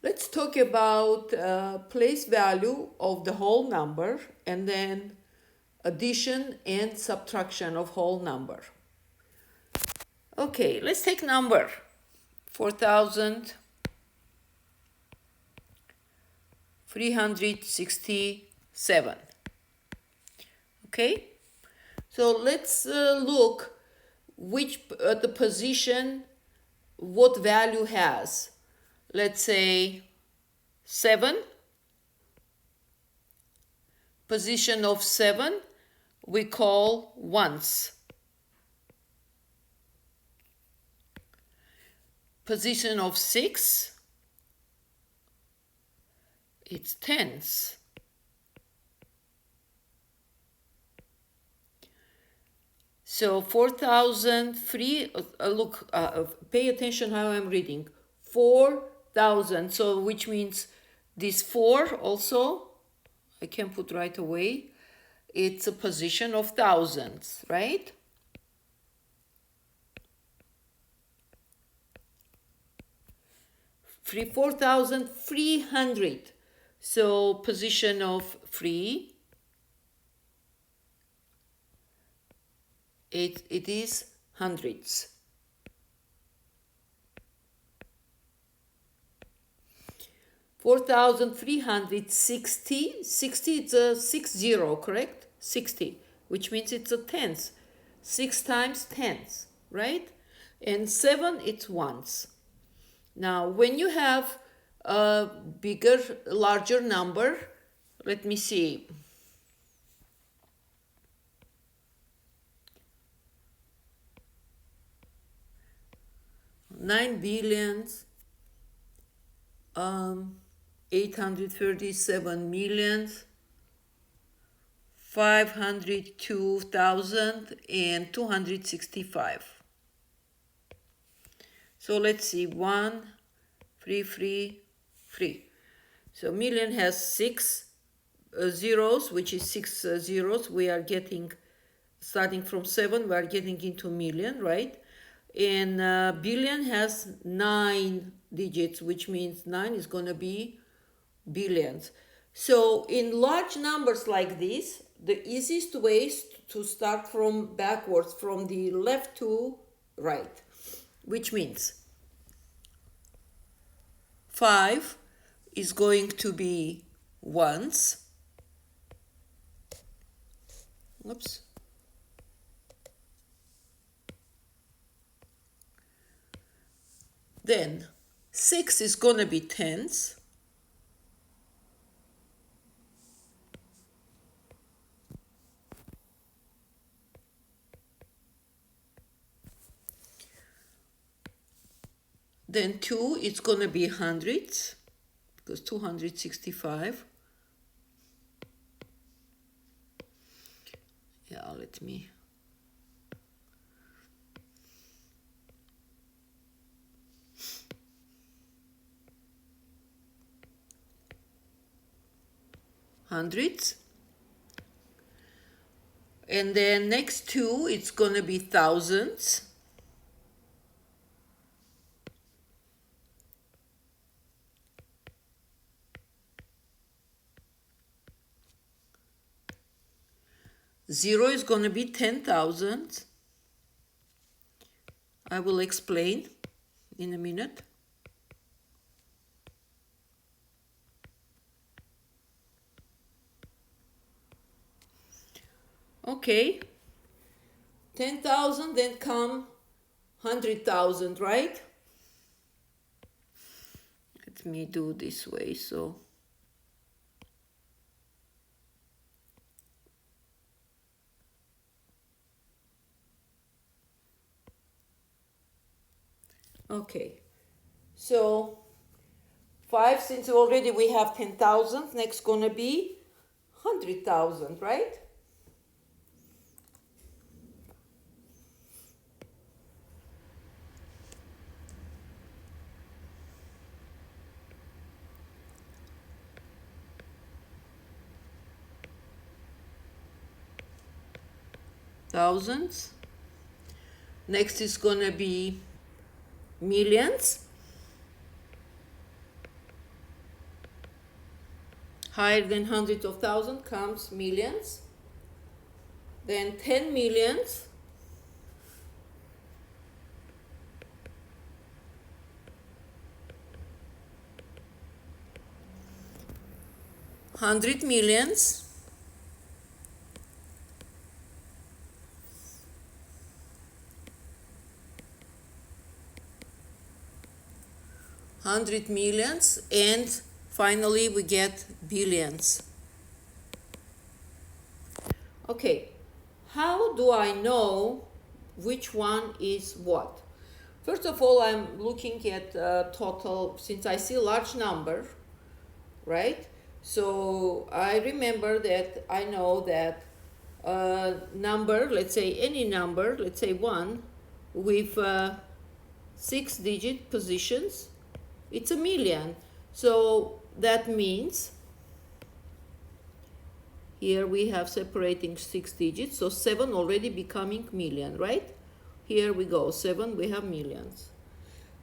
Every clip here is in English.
Let's talk about place value of the whole number and then addition and subtraction of whole number. Okay, let's take number 4,367. Okay, so let's look which the position what value has. Let's say 7. Position of 7 we call ones. Position of 6, it's tens. So 4,003, look, pay attention how I'm reading. 4,000, so which means this 4 also, I can put right away. It's a position of thousands, right? Free 4,300. So position of 3. It is hundreds. $4,360. 60, it's a 60, correct? 60, which means it's a tens. 6 times tens, right? And 7, it's ones. Now, when you have a bigger, larger number, let me see. $9,837,502,265. So let's see, 1, 3, 3, 3. So million has 6 zeros, which is 6 zeros. We are getting, starting from 7, we are getting into million, right? And billion has 9 digits, which means 9 is going to be billions. So in large numbers like this, the easiest way is to start from backwards, from the left to right, which means 5 is going to be ones. Oops. Then 6 is going to be tens. Then 2, it's going to be hundreds, because 265. Yeah, let me. Hundreds. And then next 2, it's going to be thousands. Zero is going to be 10,000. I will explain in a minute. Okay, 10,000, then come 100,000, right? Let me do this way, so. Okay, so 5, since already we have 10,000, next gonna be 100,000, right? Thousands. Next is gonna be millions. higher than hundreds of thousands comes millions, then 10 millions, hundred millions, hundred millions, and finally we get billions. Okay, how do I know which one is what? First of all, I'm looking at total, since I see a large number, right? So I remember that I know that number, let's say any number, let's say 1, with 6-digit positions, it's a million. So that means here we have separating 6 digits, so 7 already becoming million, right? Here we go, 7, we have millions.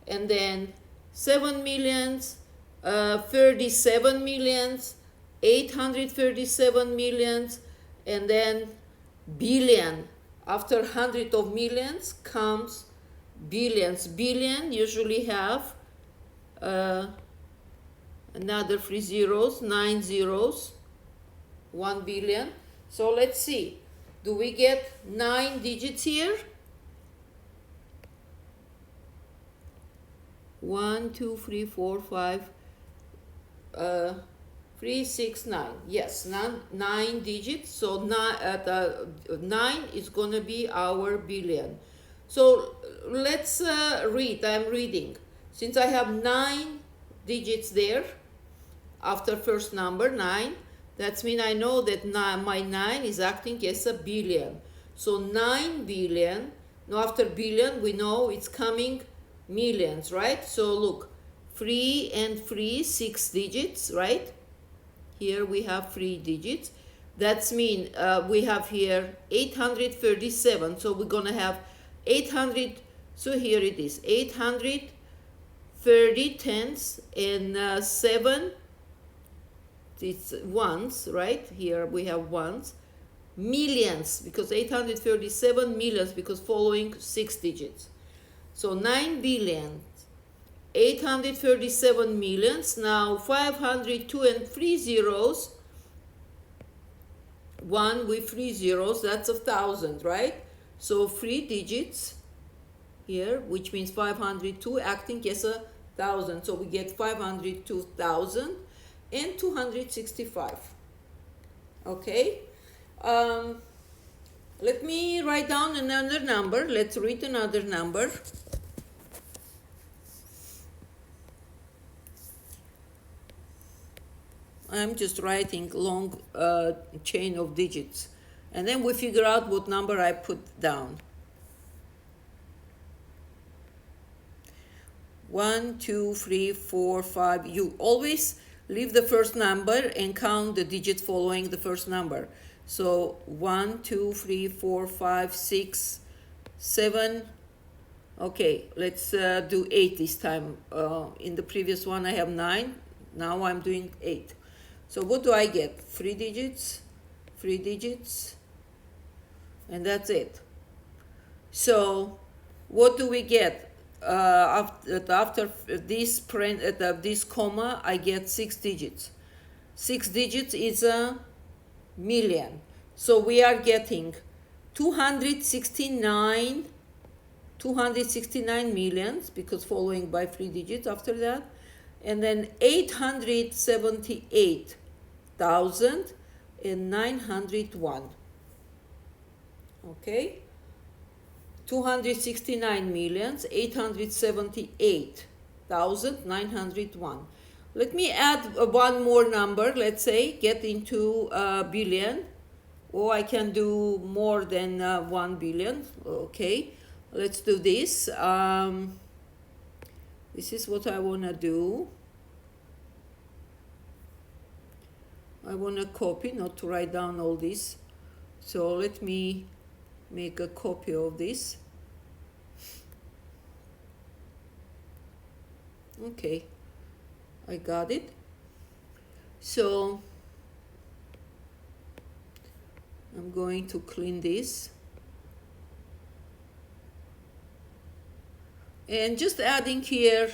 And then 7 millions, 37 millions, 837 millions, and then billion. After 100 of millions comes billions. Billion usually have another 3 zeros, 9 zeros, 1 billion. So let's see, do we get 9 digits here? 1, 2, 3, 4, 5, 3, 6, 9. Yes, 9 digits. So 9 is going to be our billion. So let's read. I'm reading. Since I have 9 digits there after first number 9, that means I know that my 9 is acting as a billion. So 9 billion. Now after billion, we know it's coming millions, right? So look, 3 and 3, 6 digits, right? Here we have 3 digits. That means we have here 837. So we're going to have 800. So here it is, 830 tens and 7. It's ones, right? Here we have ones. Millions, because 837 millions, because following 6 digits. So 9 billion, 837 millions. Now 502 and 3 zeros. 1 with 3 zeros, that's 1,000, right? So 3 digits here, which means 502 acting as 1,000. So we get 502,000 and 265. Okay. Let me write down another number. Let's read another number. I'm just writing long chain of digits, and then we figure out what number I put down. 1, 2, 3, 4, 5. You always leave the first number and count the digits following the first number. So 1, 2, 3, 4, 5, 6, 7. Okay, let's do 8 this time. In the previous one I have 9. Now I'm doing 8. So what do I get? 3 digits, 3 digits, and that's it. So what do we get? After this this comma, I get 6 digits. 6 digits is a million. So we are getting 269 millions, because following by 3 digits after that, and then 878,901. Okay, 269 millions, 878,901. Let me add one more number. Let's say get into billion, or I can do more than 1 billion. Okay, let's do this. This is what I want to do. I want to copy, not to write down all this. So let me make a copy of this. Okay, I got it. So I'm going to clean this. And just adding here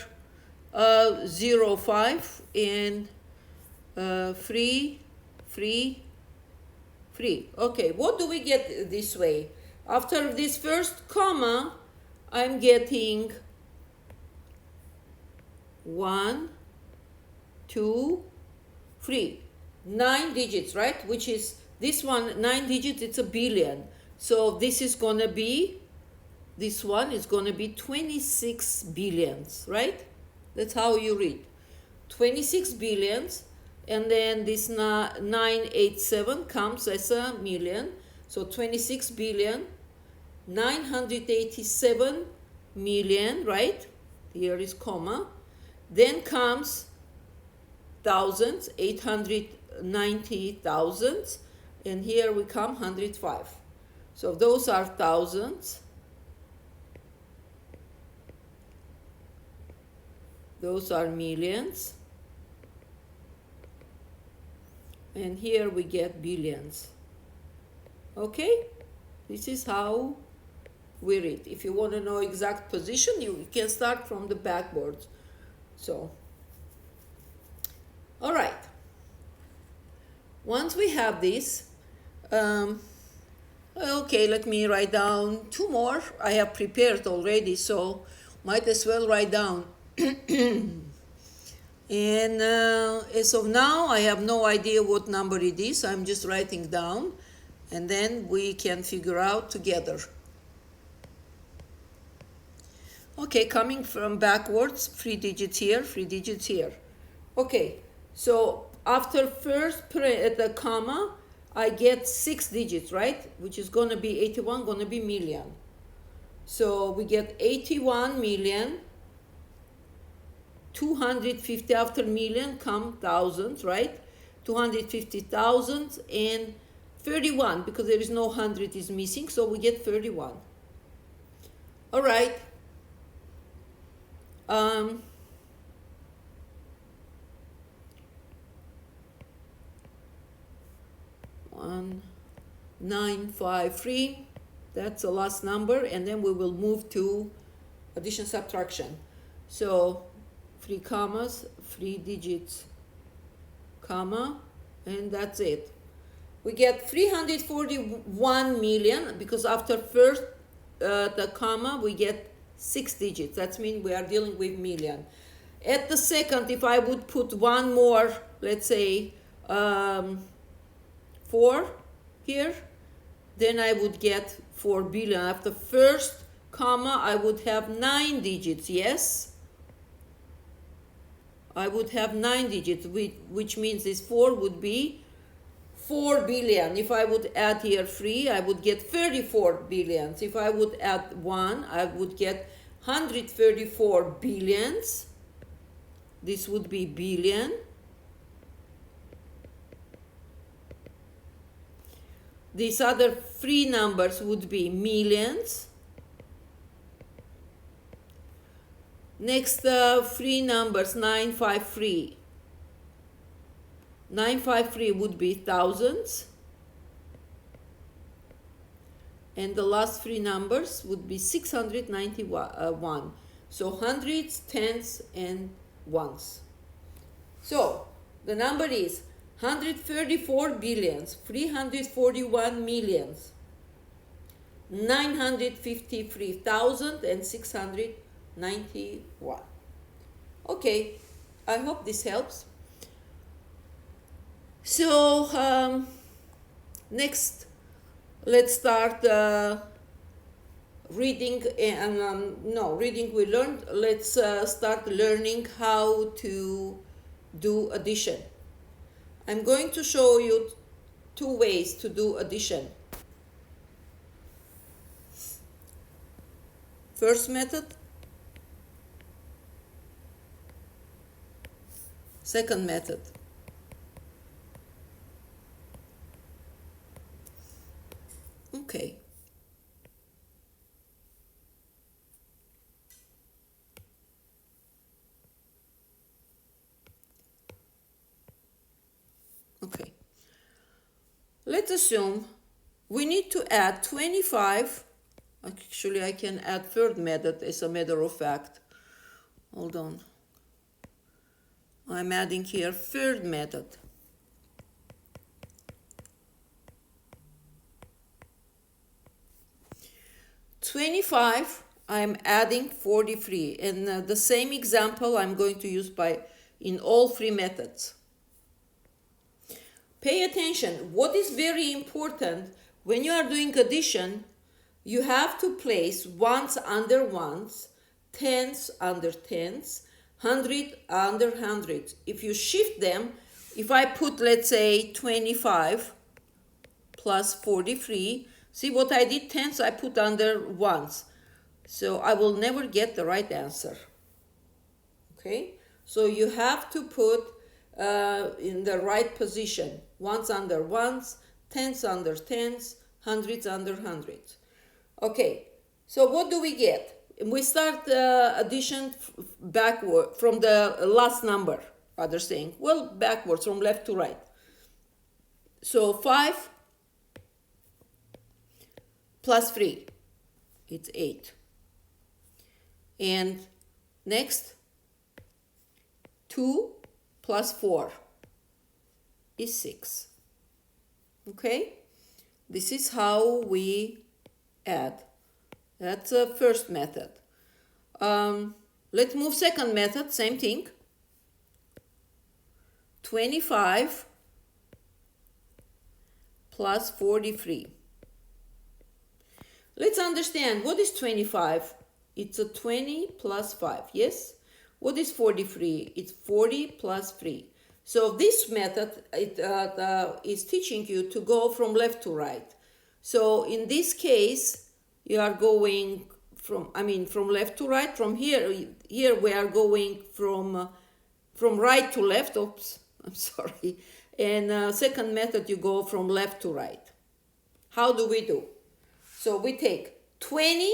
0, 5 and free, free, free. Okay, what do we get this way? After this first comma, I'm getting 1, 2, 3. 9 digits, right? Which is this one, 9 digits, it's a billion. So this is gonna be, this one is gonna be 26 billions, right? That's how you read. 26 billions, and then this 987 comes as a million. So 26 billion, 987 million, right? Here is comma. Then comes thousands, 890 thousands, and here we come 105. So those are thousands. Those are millions. And here we get billions. Okay? This is how we read. If you want to know exact position, you can start from the backboard. So, all right. Once we have this, okay, let me write down 2 more. I have prepared already, so might as well write down. And as of now, I have no idea what number it is. I'm just writing down, and then we can figure out together. Okay, coming from backwards, 3 digits here, 3 digits here. Okay, so after first the comma, I get 6 digits, right? Which is going to be 81, going to be million. So we get 81 million. 250 after million come thousands, right? 250,000 and 31, because there is no 100 is missing, so we get 31. All right. 1953, that's the last number, and then we will move to addition subtraction. So 3 commas, 3 digits, comma, and that's it. We get 341 million, because after first the comma we get 6 digits. That means we are dealing with million. At the second, if I would put one more, let's say 4 here, then I would get 4 billion. After first comma, I would have 9 digits, yes? I would have 9 digits, which means this 4 would be 4 billion. If I would add here 3, I would get 34 billions. If I would add 1, I would get 134 billions. This would be billion. These other 3 numbers would be millions. Next, 3 numbers, 953. 953 would be thousands. And the last 3 numbers would be 691. So hundreds, tens, and ones. So the number is 134 billions, 341 millions, 953,000, and 691. Okay, I hope this helps. So next, let's start reading. Reading we learned. Let's start learning how to do addition. I'm going to show you 2 ways to do addition. First method, second method. Okay. Okay. Let's assume we need to add 25. Actually, I can add third method as a matter of fact. Hold on. I'm adding here third method. I'm adding 43, and the same example I'm going to use in all three methods. Pay attention. What is very important when you are doing addition, you have to place ones under ones, tens under tens, 100 under hundreds. If you shift them, if I put, let's say, 25 plus 43, see what I did? Tens I put under ones. So I will never get the right answer. Okay? So you have to put in the right position. Ones under ones, tens under tens, hundreds under hundreds. Okay, so what do we get? We start addition backward from the last number, rather saying, well, backwards from left to right. So 5 plus 3, it's 8. And next, 2 plus 4 is 6. Okay? This is how we add. That's the first method. Let's move second method, same thing. 25 plus 43. Let's understand, what is 25? It's a 20 plus 5, yes? What is 43? It's 40 plus 3. So this method is teaching you to go from left to right. So in this case, you are going from left to right. From here we are going from right to left. Oops, I'm sorry. And second method, you go from left to right. How do we do? So we take 20,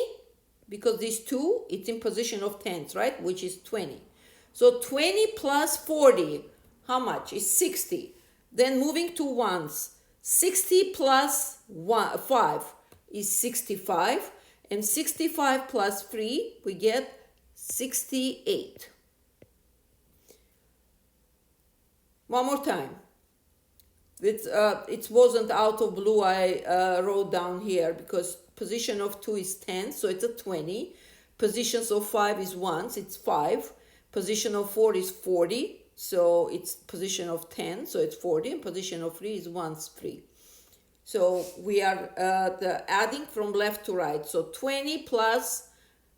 because this 2, it's in position of tens, right? Which is 20. So 20 plus 40, how much? Is 60. Then moving to ones, 60 plus 5 is 65. And 65 plus 3, we get 68. One more time. It wasn't out of blue, I wrote down here, because position of 2 is 10, so it's a 20. Positions of 5 is ones, it's 5. Position of 4 is 40, so it's position of 10, so it's 40. And position of 3 is ones, 3. So we are adding from left to right. So 20 plus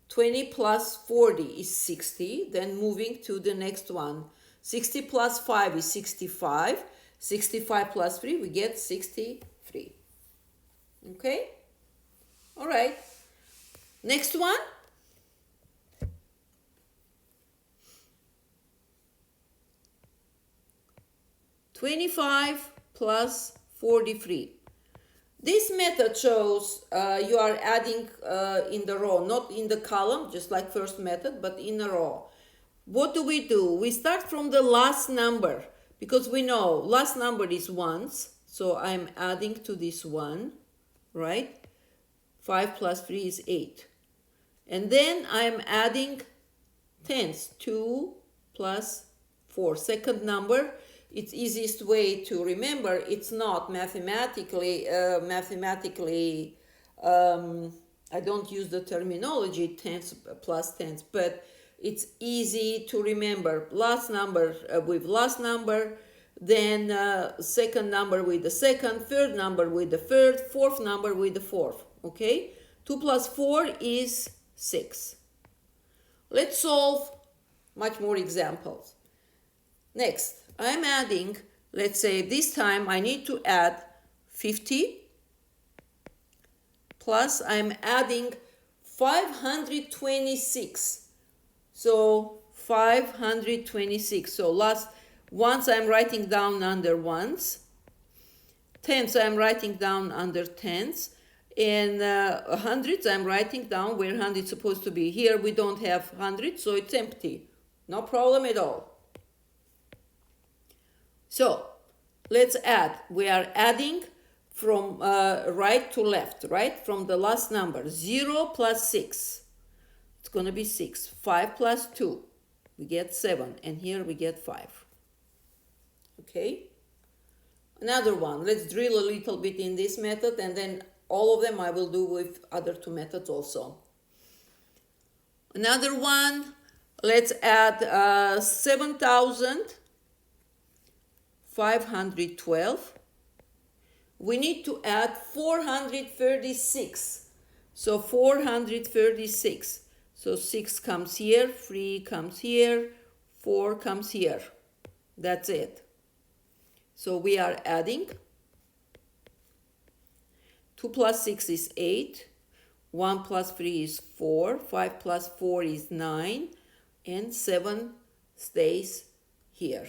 40 is 60. Then moving to the next one. 60 plus 5 is 65. 65 plus 3, we get 63. Okay? All right. Next one. (25 plus 43). This method shows you are adding in the row, not in the column, just like first method, but in a row. What do? We start from the last number, because we know last number is ones, so I'm adding to this one, right? 5 plus 3 is 8. And then I'm adding tens, 2 plus 4. Second number, it's easiest way to remember. It's not mathematically, I don't use the terminology tens plus tens, but it's easy to remember. Last number with last number, then second number with the second, third number with the third, fourth number with the fourth. Okay? 2 plus 4 is 6. Let's solve much more examples. Next, I'm adding, let's say this time I need to add 50, plus I'm adding 526. So 526. So once I'm writing down under ones, tens I'm writing down under tens, and hundreds I'm writing down where 100 is supposed to be. Here we don't have 100, so it's empty. No problem at all. So let's add. We are adding from right to left, right? From the last number. 0 plus 6. It's going to be 6. 5 plus 2. We get 7. And here we get 5. Okay? Another one. Let's drill a little bit in this method, and then all of them I will do with other two methods also. Another one. Let's add 7,512. We need to add 436. So 436. So 6 comes here, 3 comes here, 4 comes here. That's it. So we are adding. 2 plus 6 is 8. 1 plus 3 is 4. 5 plus 4 is 9. And 7 stays here.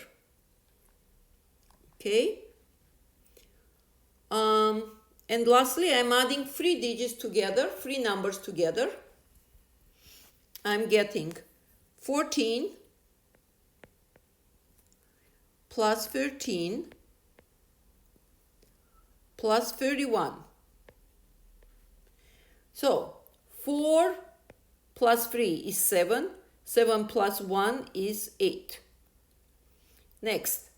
Okay? And lastly, I'm adding 3 digits together, 3 numbers together. I'm getting 14 plus 13 plus 31. So 4 plus 3 is 7. 7 plus 1 is 8. Next,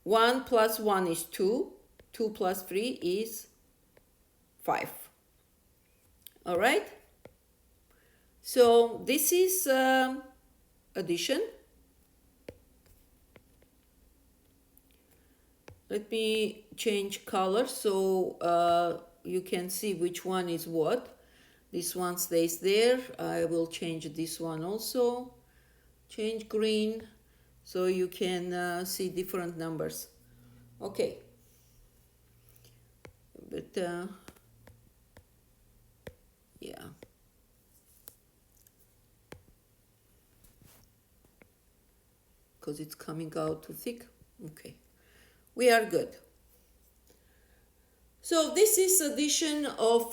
1 plus 1 is 2. 2 plus 3 is 5. All right? So this is addition. Let me change color so you can see which one is what. This one stays there. I will change this one also. Change green so you can see different numbers. Okay. But yeah. Because it's coming out too thick. Okay. We are good. So this is addition of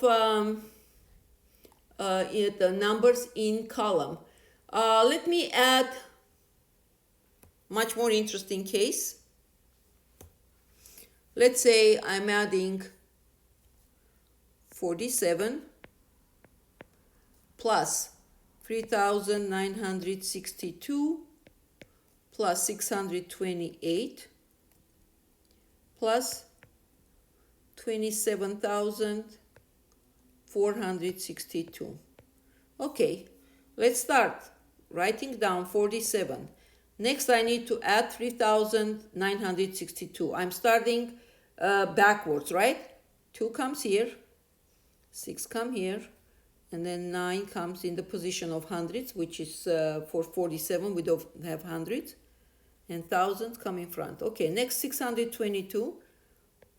the numbers in column. Let me add much more interesting case. Let's say I'm adding 47 plus 3,962 plus 628 plus 27,462. Okay, let's start writing down 47. Next, I need to add 3,962. I'm starting backwards, right? 2 comes here, 6 come here, and then 9 comes in the position of hundreds, which is for 47, we don't have hundreds, and thousands come in front. Okay, next 622,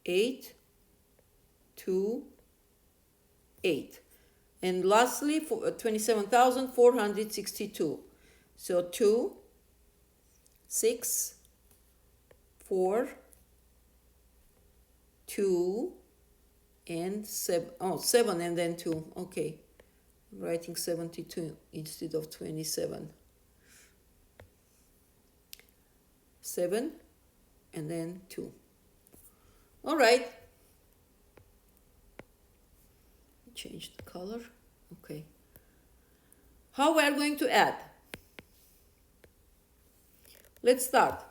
8, 2, 8. And lastly, for 27,462. So 2, 6, 4, 2, and 7. Oh, 7 and then 2. Okay. I'm writing 72 instead of 27. 7 and then 2. All right. Change the color. Okay. How we are going to add? Let's start.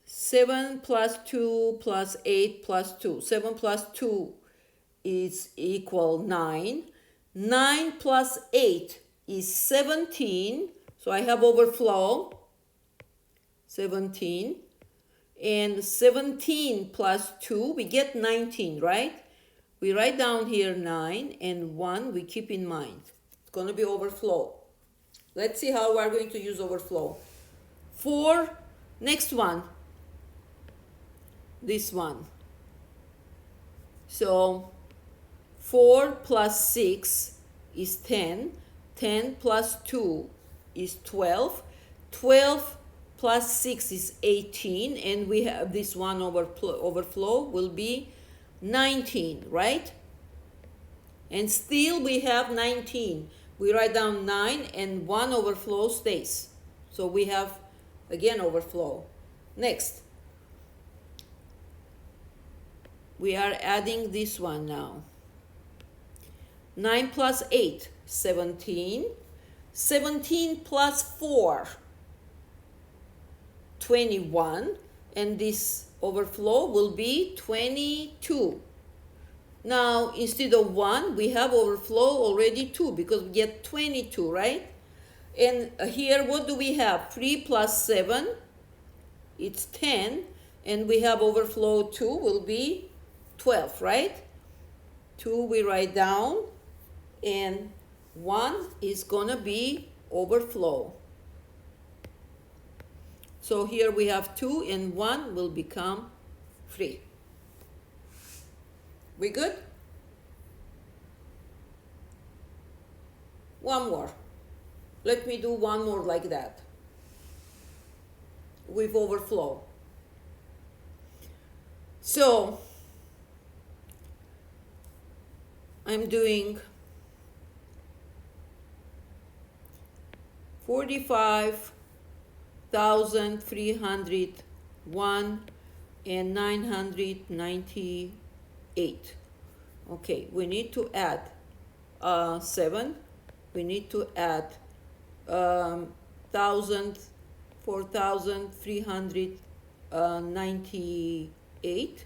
7 plus 2 plus 8 plus 2. 7 plus 2 is equal 9. 9 plus 8 is 17. So I have overflow. 17. And 17 plus 2, we get 19, right? We write down here 9 and 1 we keep in mind. It's going to be overflow. Let's see how we're going to use overflow. 4, next one. This one. So 4 plus 6 is 10. 10 plus 2 is 12. 12 plus 6 is 18. And we have this one overflow will be 19, right? And still we have 19. We write down 9 and 1 overflow stays. So we have again overflow. Next. We are adding this one now. 9 plus 8, 17. 17 plus 4, 21. And this overflow will be 22. Now, instead of 1, we have overflow already 2 because we get 22, right? And here, what do we have? 3 plus 7, it's 10. And we have overflow 2 will be 12, right? 2 we write down, and 1 is gonna be overflow. So here we have 2 and 1 will become 3. We good? One more. Let me do one more like that with overflow. So I'm doing 45,301 and 998. Okay, we need to add 7. We need to add 4,398.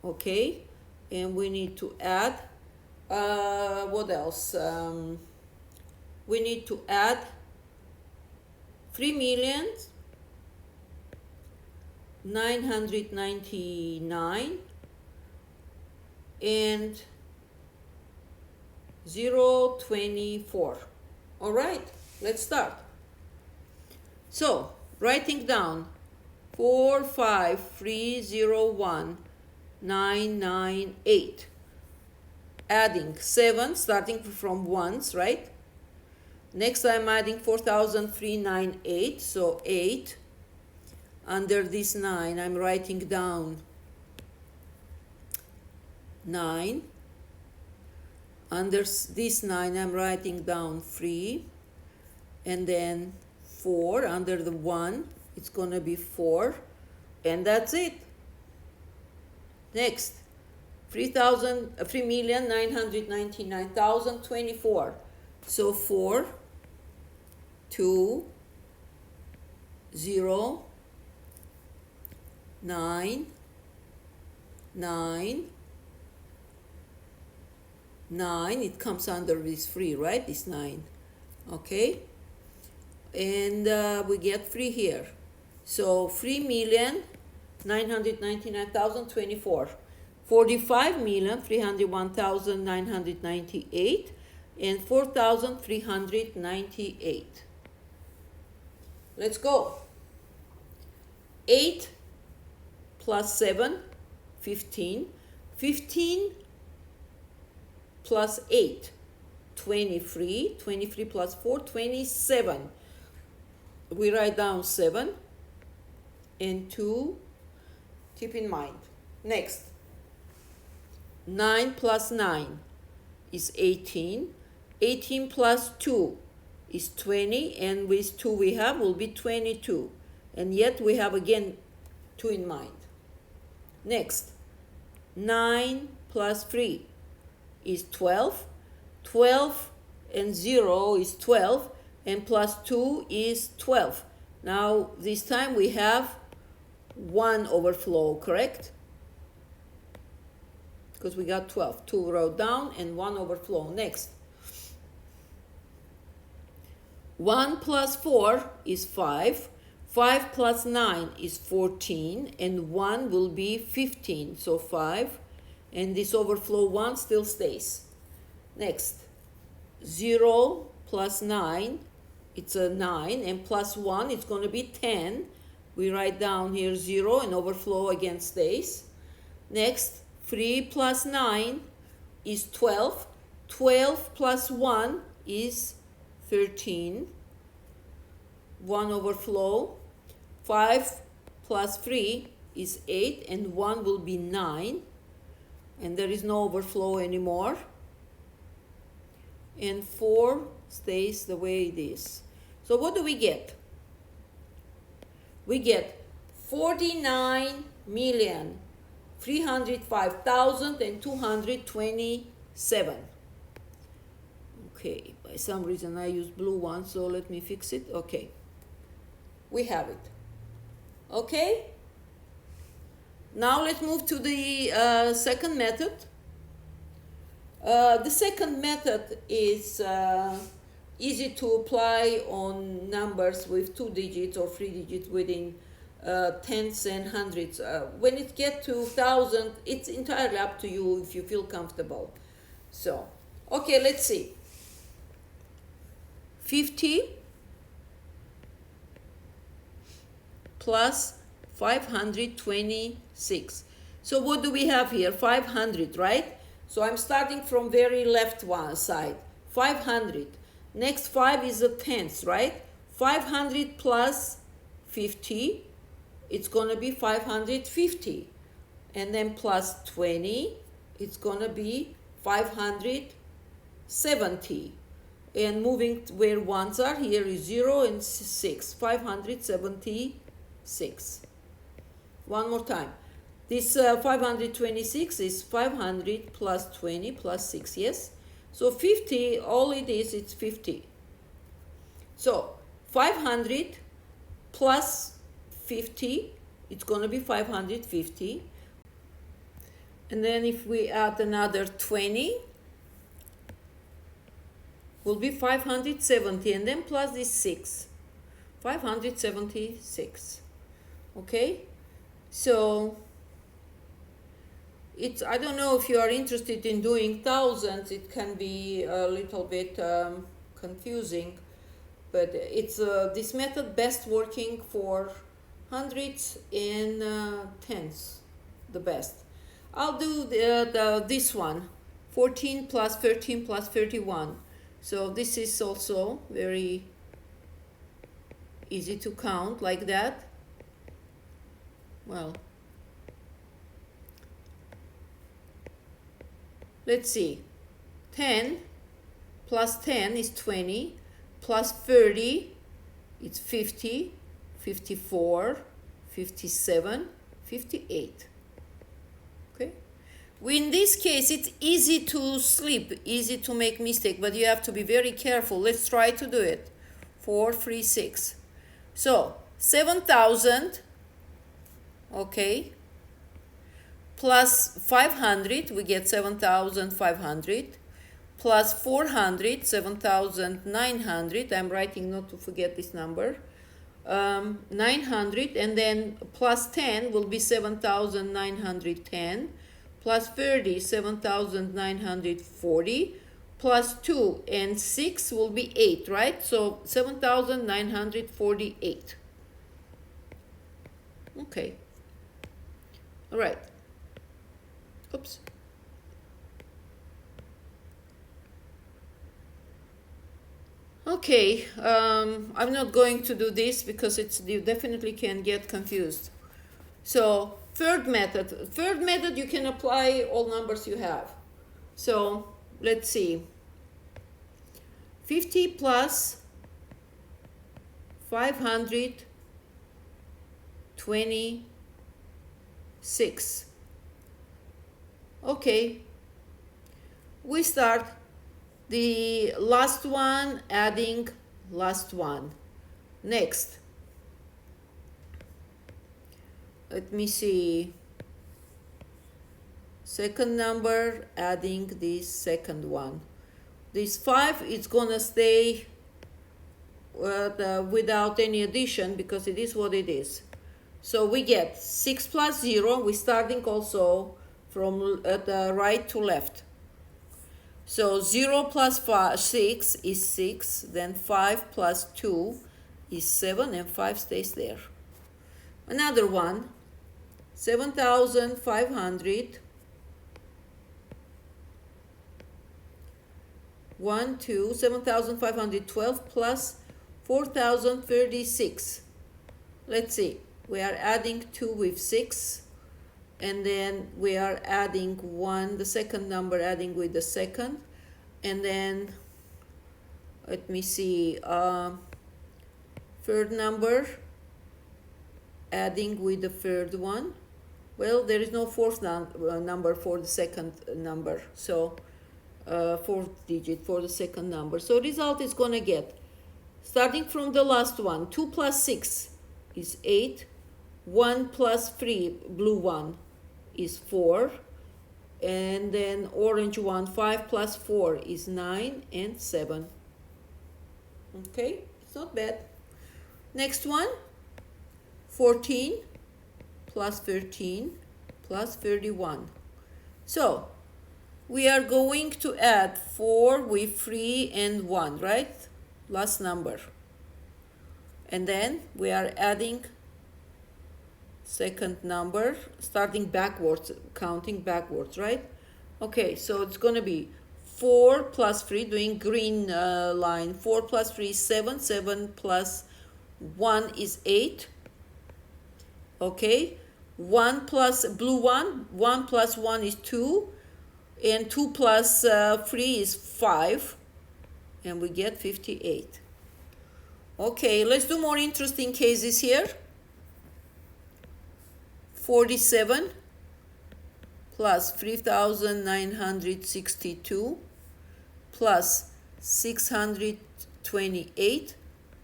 Okay, and we need to add what else? We need to add 3,999 and 024. All right, let's start. So, writing down 45301,998. Adding 7, starting from ones, right? Next, I'm adding 4,398, so 8. Under this 9, I'm writing down 9. Under this 9, I'm writing down 3. And then 4. Under the 1, it's going to be 4. And that's it. Next, 3,999,024. So 4, 2, 0, 9, 9, 9. It comes under this 3, right? This 9. Okay. And we get 3 here. So 3,999,024. 45,301,998 and 4,398. Let's go. 8 plus 7, 15. 15 plus 8, 23. 23 plus 4, 27. We write down 7 and 2. Keep in mind. Next. 9 plus 9 is 18. 18 plus 2 is 20. And with 2 we have will be 22. And yet we have again 2 in mind. Next. 9 plus 3 is 12. 12 and 0 is 12. And plus 2 is 12. Now this time we have 1 overflow, correct? Because we got 12. 2 wrote down and 1 overflow. Next. 1 plus 4 is 5. 5 plus 9 is 14. And 1 will be 15. So 5. And this overflow 1 still stays. Next. 0 plus 9, it's a 9. And plus 1, it's going to be 10. We write down here 0 and overflow again stays. Next. 3 plus 9 is 12. 12 plus 1 is 13. 1 overflow. 5 plus 3 is 8. And 1 will be 9. And there is no overflow anymore. And 4 stays the way it is. So what do we get? We get 49,400,000 305,227. Okay, by some reason I use blue one, so let me fix it. Okay, we have it. Okay, now let's move to the second method. The second method is easy to apply on numbers with 2 digits or 3 digits within tenths and hundreds. When it gets to 1,000, it's entirely up to you if you feel comfortable. So, okay, let's see. 50 plus 526. So what do we have here? 500, right? So I'm starting from very left one side. 500. Next 5 is a tenth, right? 500 plus 50, it's going to be 550. And then plus 20, it's going to be 570. And moving where ones are, here is 0 and 6. 576. One more time. This 526 is 500 plus 20 plus 6, yes? So 50, all it is, it's 50. So 500 plus 50, it's going to be 550. And then if we add another 20, will be 570, and then plus this 6, 576. Okay? So it's, I don't know if you are interested in doing thousands, it can be a little bit confusing, but it's this method best working for hundreds and tenths, the best. I'll do this one, 14 plus 13 plus 31. So this is also very easy to count like that. Well, let's see. 10 plus 10 is 20, plus 30, it's 50, 54, 57, 58. Okay? In this case, it's easy to slip, easy to make mistake, but you have to be very careful. Let's try to do it. 4, 3, 6. So, 7,000, okay, plus 500, we get 7,500, plus 400, 7,900, I'm writing not to forget this number, 900, and then plus 10 will be 7,910, plus 30, 7,940, plus 2 and 6 will be 8, right? So 7,948. Okay. All right. Oops. Okay, I'm not going to do this because you definitely can get confused. So third method you can apply all numbers you have. So let's see. 50 plus 526. Okay, we start the last one adding last one. Next, let me see, second number adding this second one. This 5 is gonna stay without any addition because it is what it is. So we get 6 plus 0, we're starting also from the right to left. So 0 plus 6 is 6, then 5 plus 2 is 7, and 5 stays there. Another one, 7,500, 1, 2, 7,512 plus 4,036. Let's see, we are adding 2 with 6, and then we are adding 1, the second number adding with the second, and then let me see, third number adding with the third one, Well, there is no fourth number for the second number, so fourth digit for the second number. So result is gonna get, starting from the last one, 2 plus 6 is 8, 1 plus 3, blue one, is 4, and then orange one, 5 plus 4 is 9, and 7. Okay, it's not bad. Next one, 14 plus 13 plus 31. So we are going to add 4 with 3 and 1, right? Last number. And then we are adding second number, starting backwards, counting backwards, right? Okay, so it's going to be 4 plus 3, doing green line. 4 plus 3 is 7. 7 plus 1 is 8. Okay, 1 plus blue 1. 1 plus 1 is 2. And 2 plus 3 is 5. And we get 58. Okay, let's do more interesting cases here. 47 plus 3,962 plus 628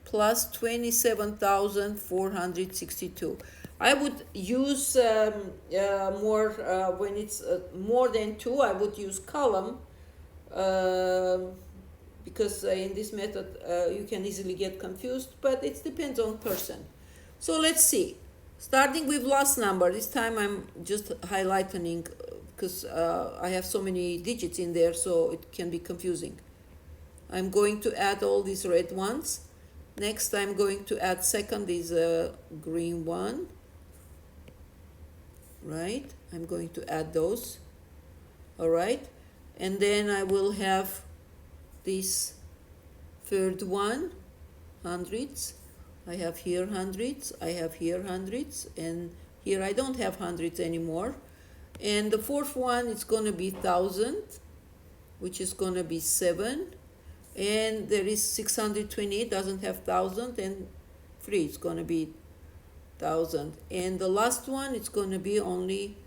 plus 27,462. I would use more, when it's more than 2, I would use column, because in this method you can easily get confused, but it depends on person. So let's see. Starting with last number, this time I'm just highlighting because I have so many digits in there, so it can be confusing. I'm going to add all these red ones. Next, I'm going to add second is a green one. Right? I'm going to add those. All right? And then I will have this third one, hundreds. I have here hundreds, I have here hundreds, and here I don't have hundreds anymore. And the fourth one is going to be 1,000, which is going to be 7. And there is 628, doesn't have 1,000, and 3 is going to be 1,000. And the last one is going to be only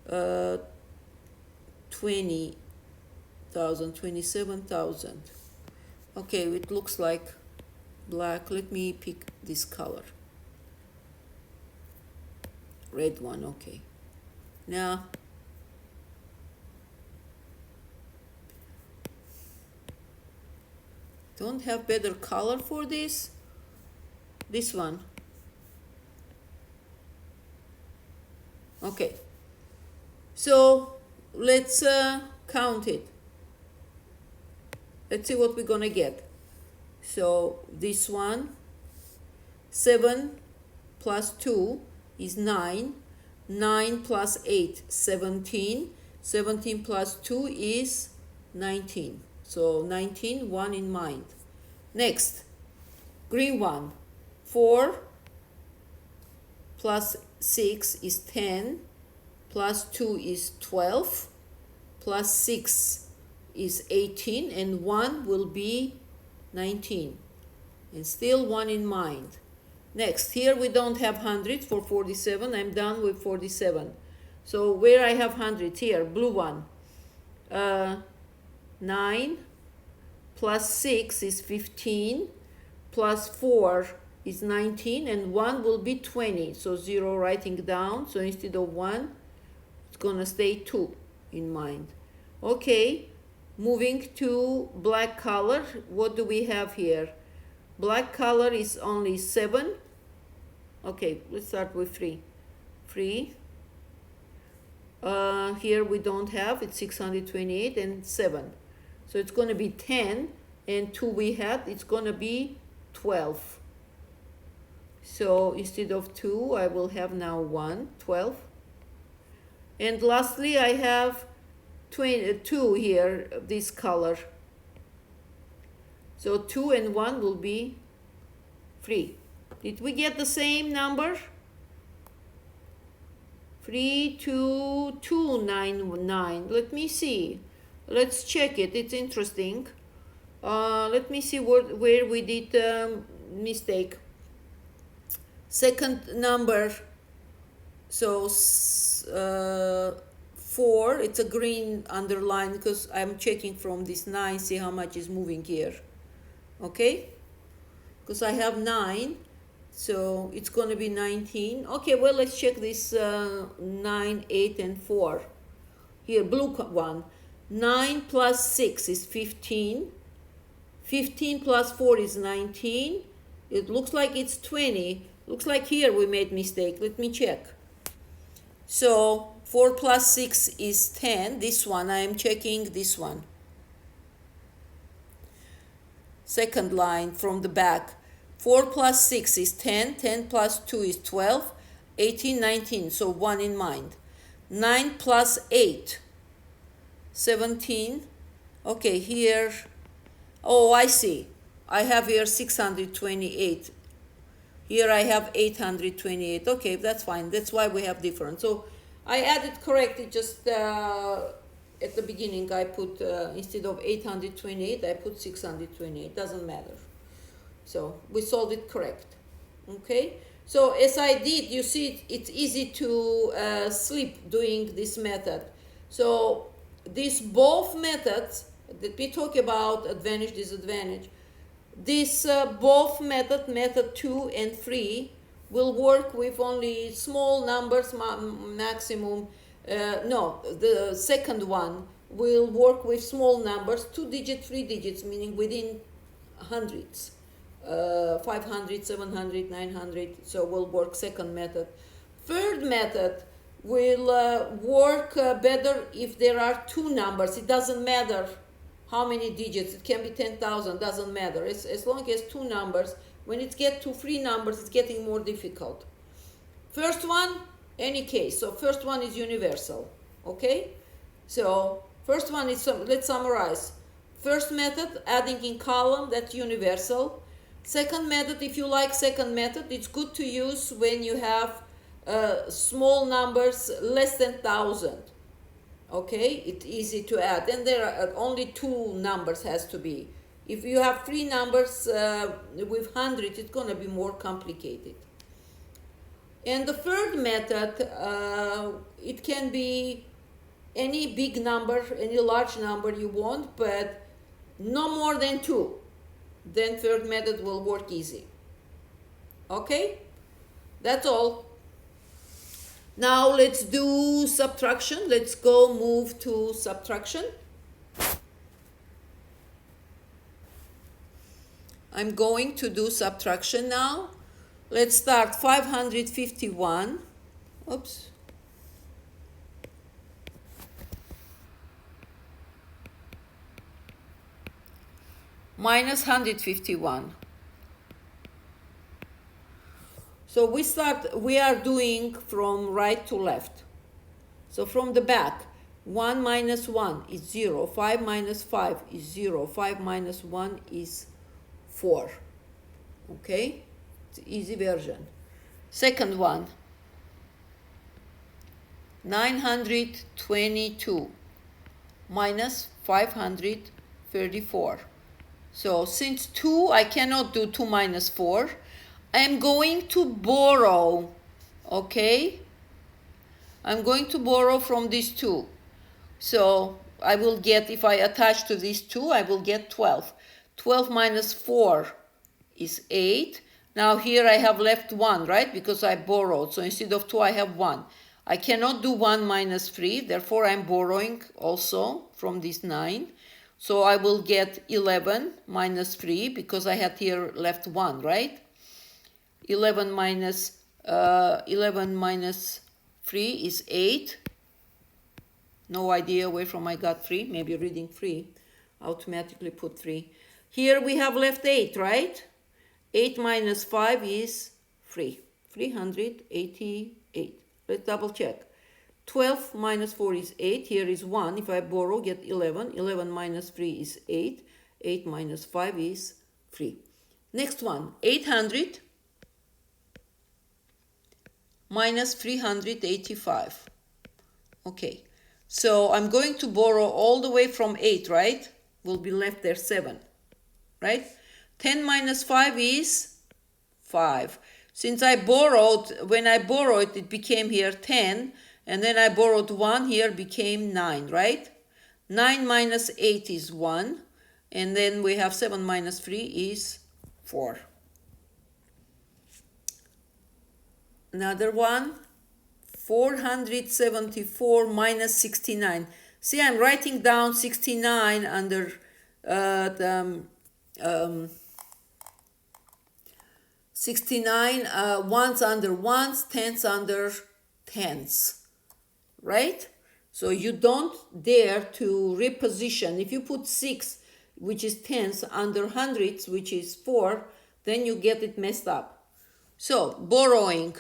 20,000, 27,000. Okay, it looks like black. Let me pick this color. Red one, okay. Now, don't have better color for this. This one. Okay. So let's count it. Let's see what we're gonna get. So this one, 7 plus 2 is 9. 9 plus 8, 17. 17 plus 2 is 19. So 19, 1 in mind. Next, green one, 4 plus 6 is 10. Plus 2 is 12. Plus 6 is 18. And 1 will be 19, and still 1 in mind. Next, here we don't have hundreds for 47. I'm done with 47. So where I have hundreds, here, blue one, 9 plus 6 is 15, plus 4 is 19, and 1 will be 20. So 0 writing down. So instead of 1, it's gonna stay 2 in mind. Okay. Moving to black color, what do we have here? Black color is only 7. Okay, let's start with 3. 3. Here we don't have, it's 628 and 7. So it's going to be 10, and 2 we had, it's going to be 12. So instead of 2, I will have now 1, 12. And lastly, I have 2 here, this color. So 2 and 1 will be 3. Did we get the same number? 32299. Let me see. Let's check it. It's interesting. Let me see where we did mistake. Second number So 4, it's a green underline because I'm checking from this 9, see how much is moving here. Okay, because I have 9, so it's going to be 19. Okay, well, let's check this 9, 8, and 4. Here, blue one. 9 plus 6 is 15. 15 plus 4 is 19. It looks like it's 20. Looks like here we made mistake. Let me check. So 4 plus 6 is 10. This one, I am checking this one. Second line from the back. 4 plus 6 is 10. 10 plus 2 is 12. 18, 19. So 1 in mind. 9 plus 8. 17. Okay, here. Oh, I see. I have here 628. Here I have 828. Okay, that's fine. That's why we have different. So I added correctly. Just at the beginning I put instead of 828 I put 628. Doesn't matter. So we solved it correct. Okay. So as I did, you see it's easy to slip doing this method. So these both methods that we talk about, advantage, disadvantage, this both method 2 and 3 will work with only small numbers maximum. No, the second one will work with small numbers, 2 digits, 3 digits, meaning within hundreds, 500, 700, 900. So will work second method. Third method will work better if there are 2 numbers. It doesn't matter how many digits. It can be 10,000, doesn't matter. As long as 2 numbers. When it gets to 3 numbers, it's getting more difficult. First one, any case. So first one is universal. Okay? So first one is, let's summarize. First method, adding in column, that's universal. Second method, if you like second method, it's good to use when you have small numbers less than 1,000. Okay, it's easy to add. And there are only 2 numbers has to be. If you have 3 numbers with 100, it's going to be more complicated. And the third method, it can be any big number, any large number you want, but no more than 2. Then third method will work easy. Okay, that's all. Now let's do subtraction. Let's go move to subtraction. I'm going to do subtraction now. Let's start 551. Oops. Minus 151. So we are doing from right to left. So from the back, 1 minus 1 is 0. 5 minus 5 is 0. 5 minus 1 is 4. Okay? It's an easy version. Second one, 922 minus 534. So since 2, I cannot do 2 minus 4. I am going to borrow, okay? I'm going to borrow from these 2. So I will get, if I attach to these 2, I will get 12. 12 minus 4 is 8. Now here I have left 1, right? Because I borrowed. So instead of 2, I have 1. I cannot do 1 minus 3. Therefore, I'm borrowing also from this 9. So I will get 11 minus 3 because I had here left 1, right? 11 minus 3 is 8. No idea where from I got 3. Maybe reading 3. Automatically put 3. Here we have left 8, right? 8 minus 5 is 3. 388. Let's double check. 12 minus 4 is 8. Here is 1. If I borrow, get 11. 11 minus 3 is 8. 8 minus 5 is 3. Next one. 800 minus 385. Okay. So I'm going to borrow all the way from 8, right? Will be left there 7. Right? 10 minus 5 is 5. Since I borrowed, when I borrowed, it became here 10, and then I borrowed 1 here, became 9, right? 9 minus 8 is 1, and then we have 7 minus 3 is 4. Another one, 474 minus 69. See, I'm writing down 69 under the 69 ones under ones, tens under tens, right? So you don't dare to reposition. If you put 6, which is tens, under hundreds, which is 4, then you get it messed up. So borrowing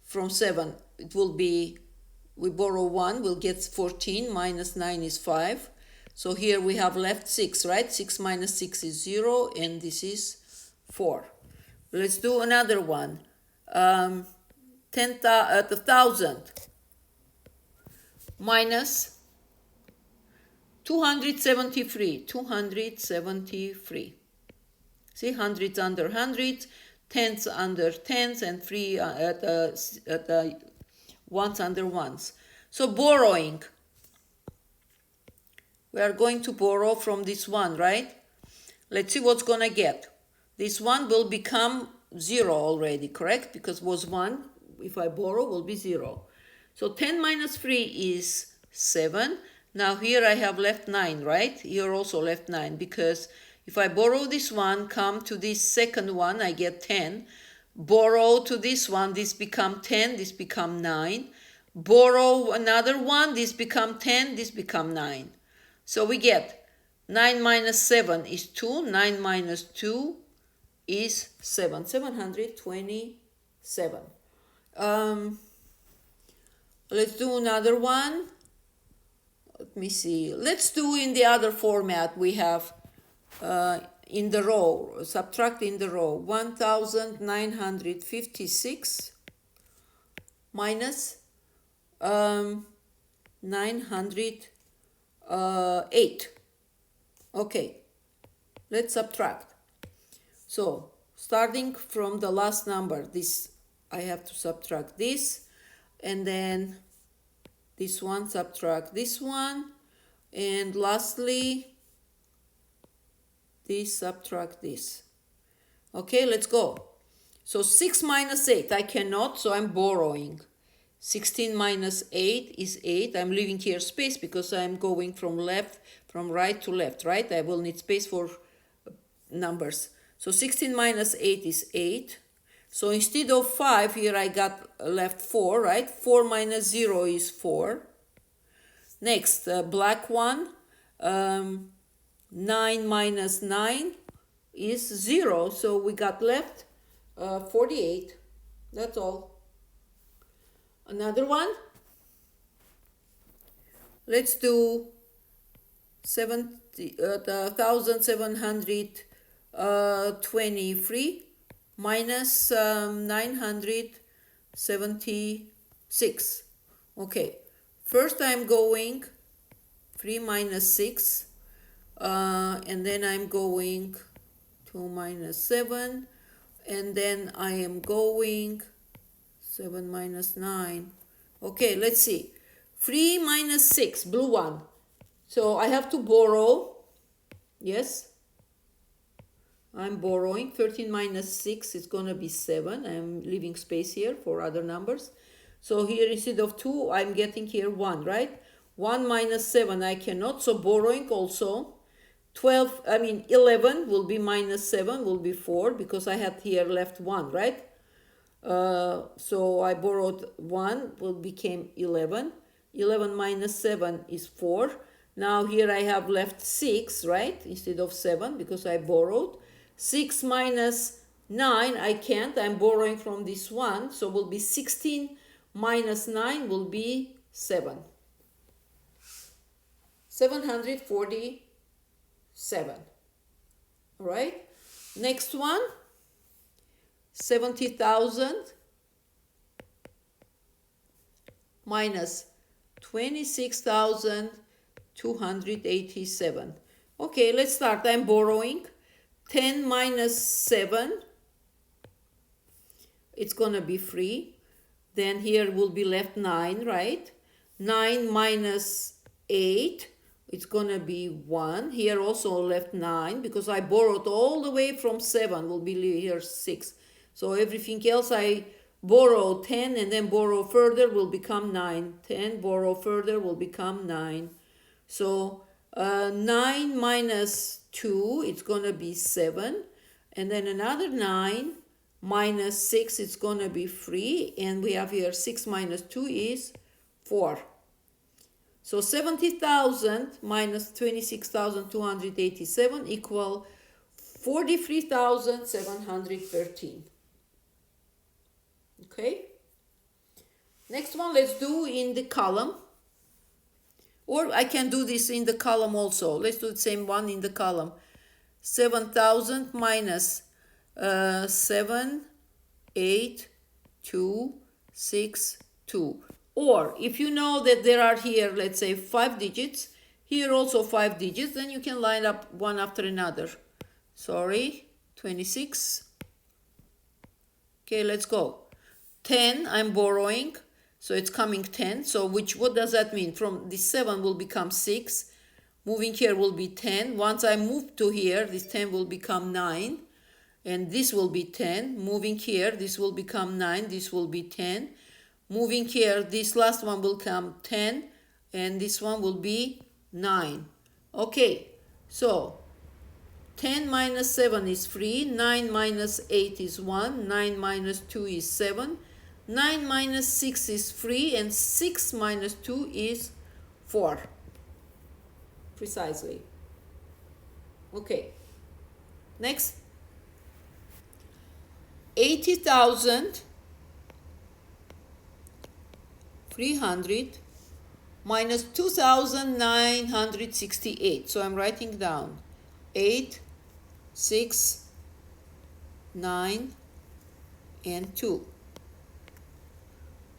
from 7, it will be, we borrow 1, we'll get 14, minus 9 is 5. So here we have left 6, right? 6 minus 6 is 0, and this is 4. Let's do another one. 1,000 minus 273. 273. See, hundreds under hundreds, tens under tens, and 3 at the ones under ones. So borrowing. We are going to borrow from this one, right? Let's see what's going to get. This one will become 0 already, correct? Because was 1, if I borrow, will be 0. So 10 minus 3 is 7. Now here I have left 9, right? Here also left 9, because if I borrow this one, come to this second one, I get 10. Borrow to this one, this become 10, this become 9. Borrow another one, this become 10, this become 9. So we get 9 minus 7 is 2, 9 minus 2 is 7, 727. Let's do another one. Let me see. Let's do in the other format we have in the row, subtract in the row. 1,956 minus 908. Okay, let's subtract. So starting from the last number, this I have to subtract this, and then this one, subtract this one, and lastly this, subtract this. Okay, let's go. So 6 minus 8, I cannot, so I'm borrowing. 16 minus 8 is 8. I'm leaving here space because I'm going from right to left, right? I will need space for numbers. So 16 minus 8 is 8. So instead of 5, here I got left 4, right? 4 minus 0 is 4. Next, black one, 9 minus 9 is 0. So we got left 48. That's all. Another one. Let's do 1,723 minus 976. Okay, first I'm going 3 minus 6, and then I'm going 2 minus 7, and then I am going 7 minus 9. Okay, let's see. 3 minus 6, blue one. So I have to borrow. Yes, I'm borrowing. 13 minus 6 is going to be 7. I'm leaving space here for other numbers. So here instead of 2, I'm getting here 1, right? 1 minus 7, I cannot. So borrowing also. 11 will be minus 7, will be 4, because I had here left 1, right? So I borrowed 1, will became 11. 11 minus 7 is 4. Now here I have left 6, right? Instead of 7, because I borrowed. 6 minus 9, I can't. I'm borrowing from this one. So will be 16 minus 9 will be 7. 747. All right. Next one. 70,000 minus 26,287. Okay, let's start. I'm borrowing. 10 minus 7 it's gonna be free. Then here will be left 9, right? 9 minus 8, it's gonna be 1. Here also left 9 because I borrowed all the way from 7, will be here 6. So everything else I borrow 10 and then borrow further will become 9. 10, borrow further will become 9. So 9 minus 2, it's gonna be 7. And then another 9 minus 6, it's going to be 3. And we have here 6 minus 2 is 4. So 70,000 minus 26,287 equal 43,713. Okay. Next one, let's do in the column. Or I can do this in the column also. Let's do the same one in the column. 7,000 minus 7, 8, 2, 6, 2. Or if you know that there are here, let's say 5 digits, here also 5 digits, then you can line up one after another. Sorry, 26. Okay, let's go. 10, I'm borrowing, so it's coming 10. So what does that mean? From this 7 will become 6. Moving here will be 10. Once I move to here, this 10 will become 9. And this will be 10. Moving here, this will become 9. This will be 10. Moving here, this last one will come 10. And this one will be 9. Okay, so 10 minus 7 is 3. 9 minus 8 is 1. 9 minus 2 is 7. 9 minus 6 is 3. And 6 minus 2 is 4. Precisely. Okay. Next. 80,300 minus 2,968. So I'm writing down 8, 6, 9, and 2.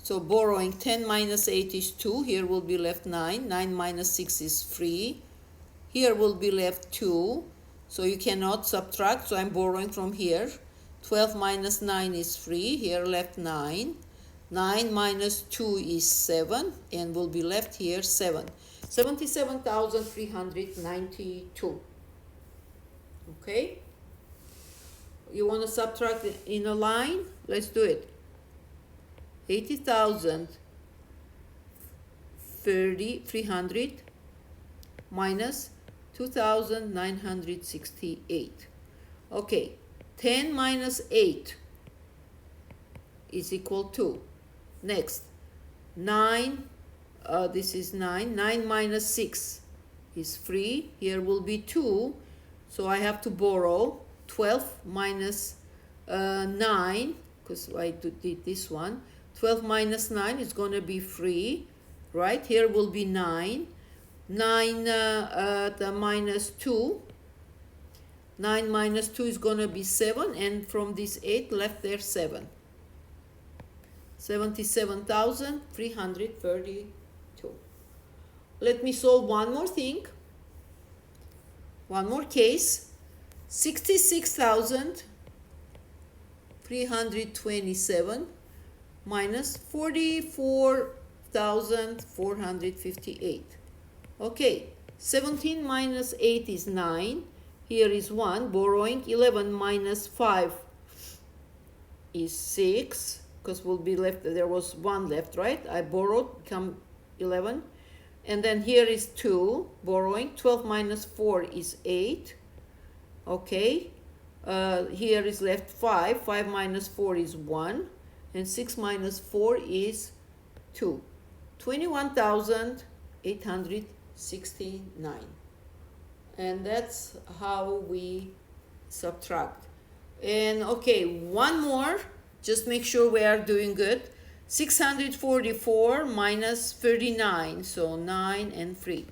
So borrowing 10 minus 8 is 2. Here will be left 9. 9 minus 6 is 3. Here will be left 2. So you cannot subtract. So I'm borrowing from here. 12 minus 9 is 3. Here left 9. 9 minus 2 is 7. And will be left here 7. 77,392. Okay. You want to subtract in a line? Let's do it. 80,300 minus 2,968. Okay, 10 minus 8 is equal to, next, 9, this is 9, 9 minus 6 is 3, here will be 2, so I have to borrow 12 minus 9, because I did this one, 12 minus 9 is going to be 3, right? Here will be 9. 9 minus 2. 9 minus 2 is going to be 7. And from this 8 left there 7. 77,332. Let me solve one more thing. One more case. 66,327 minus 44,458. Okay, 17 minus 8 is 9. Here is 1. Borrowing 11 minus 5 is 6. Because will be left, there was 1 left, right? I borrowed, become 11. And then here is 2. Borrowing 12 minus 4 is 8. Okay. Here is left 5. 5 minus 4 is 1. And 6 minus 4 is 2. 21,869. And that's how we subtract. And okay, one more. Just make sure we are doing good. 644 minus 39. So 9 and 3.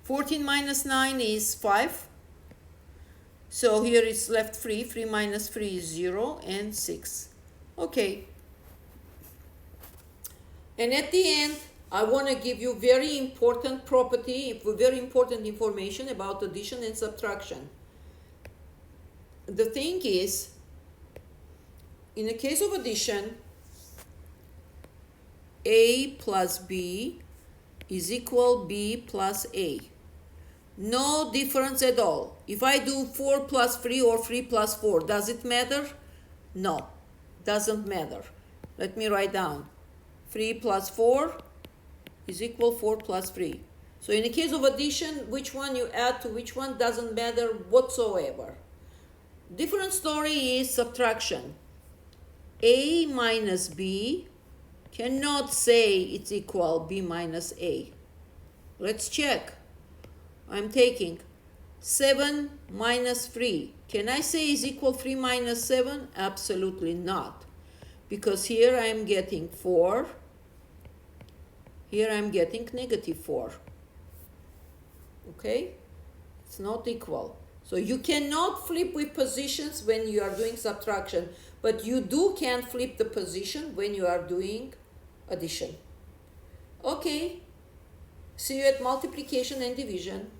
14 minus 9 is 5. So here is left 3. 3 minus 3 is 0 and 6. Okay. And at the end, I want to give you very important property, very important information about addition and subtraction. The thing is, in the case of addition, A plus B is equal B plus A. No difference at all. If I do 4 plus 3 or 3 plus 4, does it matter? No, doesn't matter. Let me write down. 3 plus 4 is equal 4 plus 3. So in the case of addition, which one you add to which one doesn't matter whatsoever. Different story is subtraction. A minus B cannot say it's equal B minus A. Let's check. I'm taking 7 minus 3. Can I say is equal 3 minus 7? Absolutely not. Because here I'm getting 4. Here I'm getting negative 4. Okay? It's not equal. So you cannot flip with positions when you are doing subtraction, but you can flip the position when you are doing addition. Okay. See you at multiplication and division.